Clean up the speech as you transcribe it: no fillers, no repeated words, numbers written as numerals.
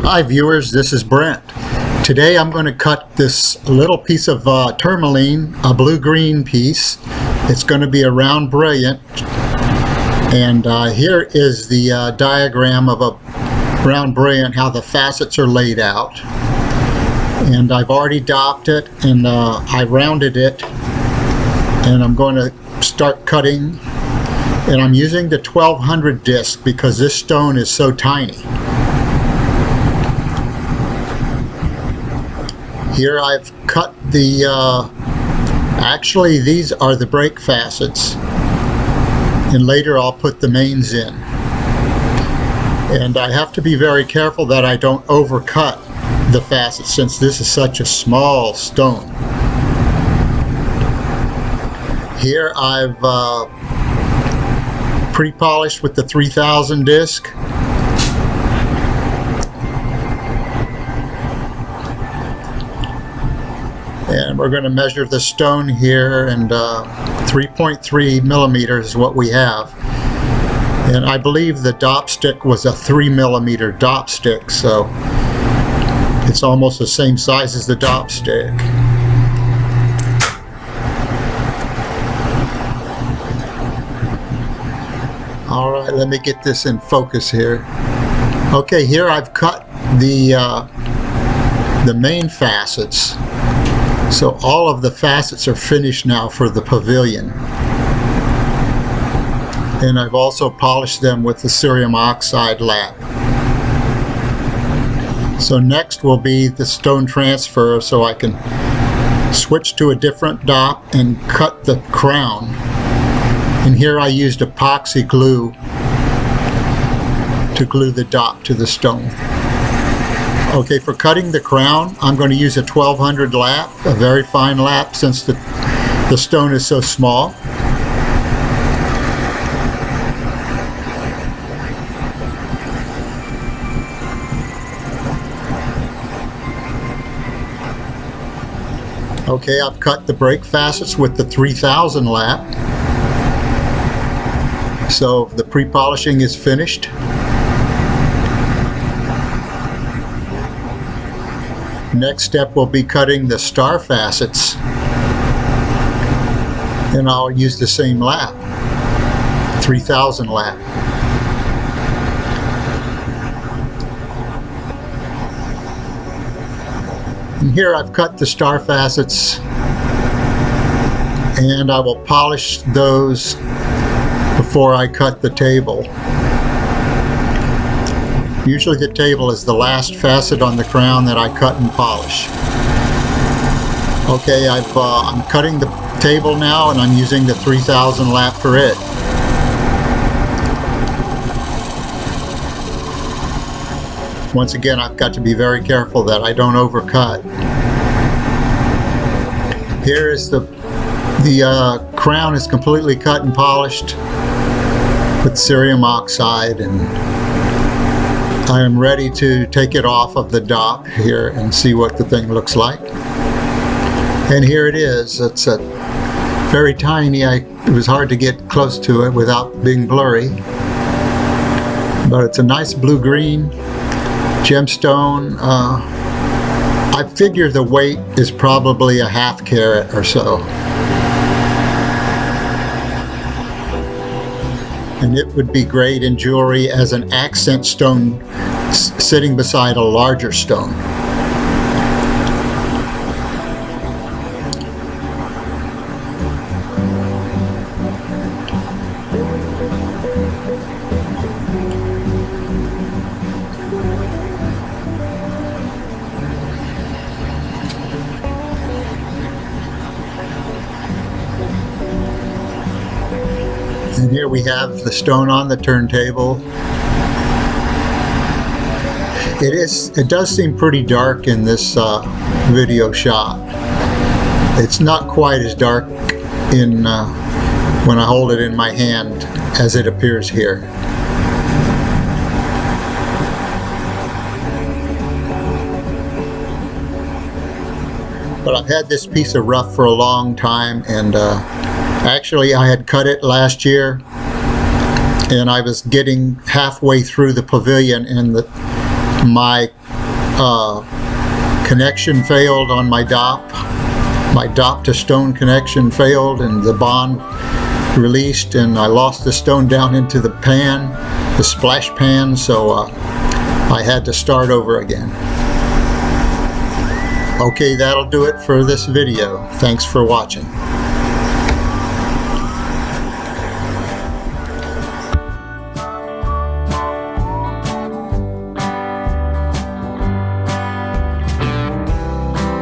Hi viewers, this is Brent. Today I'm going to cut this little piece of tourmaline, a blue-green piece. It's going to be a round brilliant, and here is the diagram of a round brilliant, how the facets are laid out. And I've already dopped it, and I rounded it, and I'm going to start cutting. And I'm using the 1200 disc because this stone is so tiny. Here I've cut the, actually these are the break facets, and later I'll put the mains in. And I have to be very careful that I don't overcut the facets since this is such a small stone. Here I've pre-polished with the 3000 disc. And we're going to measure the stone here, and 3.3 millimeters is what we have. And I believe the dop stick was a 3 millimeter dop stick, so it's almost the same size as the dop stick. Alright, let me get this in focus here. Okay, here I've cut the main facets. So all of the facets are finished now for the pavilion. And I've also polished them with the cerium oxide lap. So next will be the stone transfer, so I can switch to a different dop and cut the crown. And here I used epoxy glue to glue the dop to the stone. Okay, for cutting the crown, I'm going to use a 1200 lap, a very fine lap, since the stone is so small. Okay, I've cut the break facets with the 3000 lap. So the pre-polishing is finished. Next step will be cutting the star facets, and I'll use the same lap, 3000 lap. And here I've cut the star facets, and I will polish those before I cut the table. Usually the table is the last facet on the crown that I cut and polish. Okay, I'm cutting the table now, and I'm using the 3000 lap for it. Once again, I've got to be very careful that I don't overcut. Here is the crown is completely cut and polished with cerium oxide, and I am ready to take it off of the dop here and see what the thing looks like. And here it is. It's very tiny. It was hard to get close to it without being blurry. But it's a nice blue-green gemstone. I figure the weight is probably a ½ carat or so. And it would be great in jewelry as an accent stone sitting beside a larger stone. And here we have the stone on the turntable. It does seem pretty dark in this video shot. It's not quite as dark in when I hold it in my hand as it appears here. But I've had this piece of rough for a long time, and actually I had cut it last year, and I was getting halfway through the pavilion, and my connection failed on my DOP. My DOP to stone connection failed and the bond released, and I lost the stone down into the pan, the splash pan, so I had to start over again. Okay, that'll do it for this video. Thanks for watching.